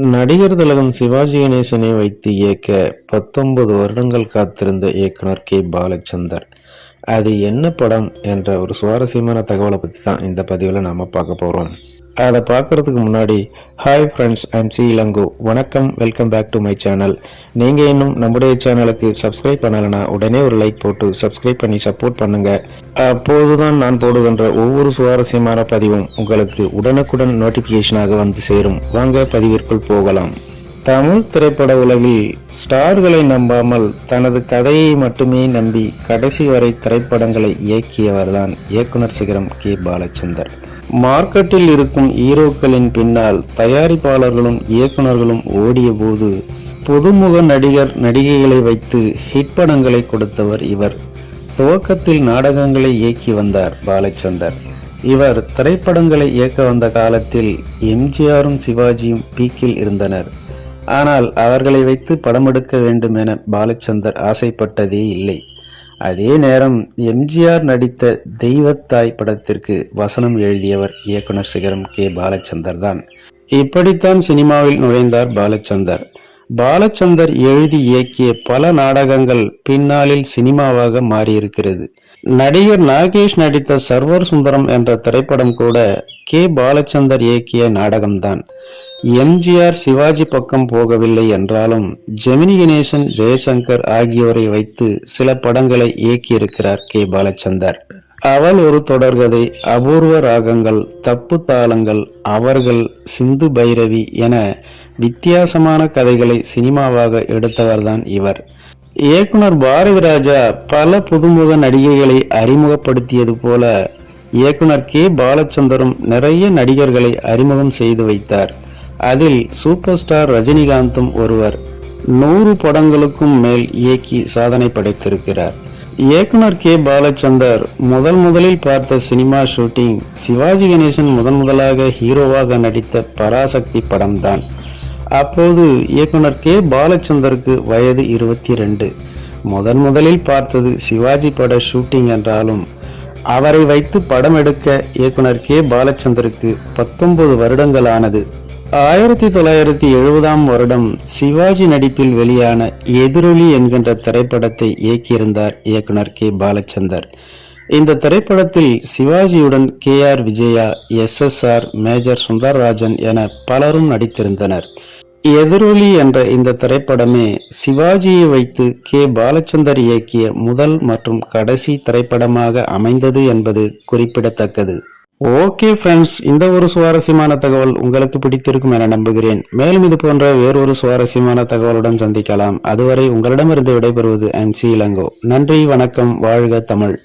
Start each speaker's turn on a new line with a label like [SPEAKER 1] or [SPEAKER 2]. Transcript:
[SPEAKER 1] நடிகர் திலகம் சிவாஜி கணேசனை வைத்து இயக்க 19 வருடங்கள் காத்திருந்த இயக்குனர் கே பாலச்சந்தர். அது என்ன படம் என்ற ஒரு சுவாரஸ்யமான தகவலை பற்றி தான் இந்த பதிவில் நாம் பார்க்க போகிறோம். அதை பார்க்கறதுக்கு முன்னாடி hi friends, I'm C Ilango. வணக்கம், welcome back to my channel. நீங்கள் இன்னும் நம்முடைய சேனலுக்கு சப்ஸ்கிரைப் பண்ணலைன்னா உடனே ஒரு லைக் போட்டு சப்ஸ்கிரைப் பண்ணி சப்போர்ட் பண்ணுங்க. அப்போதுதான் நான் போடுகின்ற ஒவ்வொரு சுவாரஸ்யமான பதிவும் உங்களுக்கு உடனுக்குடன் நோட்டிபிகேஷனாக வந்து சேரும். வாங்க பதிவிற்குள் போகலாம். தமிழ் திரைப்பட உலகில் ஸ்டார்களை நம்பாமல் தனது கதையை மட்டுமே நம்பி கடைசி வரை திரைப்படங்களை இயக்கியவர்தான் இயக்குனர் சிகரம் கே பாலச்சந்தர். மார்க்கெட்டில் இருக்கும் ஹீரோக்களின் பின்னால் தயாரிப்பாளர்களும் இயக்குனர்களும் ஓடிய போது புதுமுக நடிகர் நடிகைகளை வைத்து ஹிட் படங்களை கொடுத்தவர் இவர். துவக்கத்தில் நாடகங்களை இயக்கி வந்தார் பாலச்சந்தர். இவர் திரைப்படங்களை இயக்க வந்த காலத்தில் எம்ஜிஆரும் சிவாஜியும் பீக்கில் இருந்தனர். ஆனால் அவர்களை வைத்து படம் எடுக்க வேண்டும் என பாலச்சந்தர் ஆசைப்பட்டதே இல்லை. அதே நேரம் எம்ஜிஆர் நடித்த தெய்வத்தாய் படத்திற்கு வசனம் எழுதியவர் இயக்குனர் சிகரம் கே பாலச்சந்தர் தான். இப்படித்தான் சினிமாவில் நுழைந்தார் பாலச்சந்தர். பாலச்சந்தர் எழுதி இயக்கிய பல நாடகங்கள் பின்னாளில் சினிமாவாக மாறியிருக்கிறது. நடிகர் நாகேஷ் நடித்த சர்வர் சுந்தரம் என்ற திரைப்படம் கூட கே பாலச்சந்தர் இயக்கிய நாடகம்தான். எம்ஜிஆர் சிவாஜி பக்கம் போகவில்லை என்றாலும் ஜெமினி கணேசன், ஜெயசங்கர் ஆகியோரை வைத்து சில படங்களை இயக்கியிருக்கிறார் கே பாலச்சந்தர். அவள் ஒரு தொடர்கதை, அபூர்வ ராகங்கள், தப்பு தாளங்கள், அவர்கள், சிந்து பைரவி என வித்தியாசமான கதைகளை சினிமாவாக எடுத்தவர்தான் இவர். இயக்குனர் பாரதி ராஜா பல புதுமுக நடிகைகளை அறிமுகப்படுத்தியது போல இயக்குனர் கே பாலச்சந்தரும் நிறைய நடிகர்களை அறிமுகம் செய்து வைத்தார். அதில் சூப்பர் ஸ்டார் ரஜினிகாந்தும் ஒருவர். 100 படங்களுக்கும் மேல் இயக்கி சாதனை படைத்திருக்கிறார். இயக்குனர் கே பாலச்சந்தர் முதலில் பார்த்த சினிமா ஷூட்டிங் சிவாஜி கணேசன் முதலாக ஹீரோவாக நடித்த பராசக்தி படம்தான். அப்போது இயக்குனர் கே பாலச்சந்தருக்கு வயது 22. முதலில் பார்த்தது சிவாஜி பட ஷூட்டிங் என்றாலும் அவரை வைத்து படம் எடுக்க இயக்குனர் கே பாலச்சந்தருக்கு 19 வருடங்கள் ஆனது. 1970ஆம் வருடம் சிவாஜி நடிப்பில் வெளியான எதிரொலி என்கின்ற திரைப்படத்தை இயக்கியிருந்தார் இயக்குனர் கே பாலச்சந்தர். இந்த திரைப்படத்தில் சிவாஜியுடன் KR Vijaya, SSR, major Sundararajan என பலரும் நடித்திருந்தனர். எதிரொலி என்ற இந்த திரைப்படமே சிவாஜியை வைத்து கே பாலச்சந்தர் இயக்கிய முதல் மற்றும் கடைசி திரைப்படமாக அமைந்தது என்பது குறிப்பிடத்தக்கது. ஓகே ஃப்ரெண்ட்ஸ், இந்த ஒரு சுவாரஸ்யமான தகவல் உங்களுக்கு பிடித்திருக்கும் என நம்புகிறேன். மேலும் இது போன்ற வேறொரு சுவாரஸ்யமான தகவலுடன் சந்திக்கலாம். அதுவரை உங்களிடமிருந்து விடைபெறுவது MC இளங்கோ. நன்றி, வணக்கம், வாழ்க தமிழ்.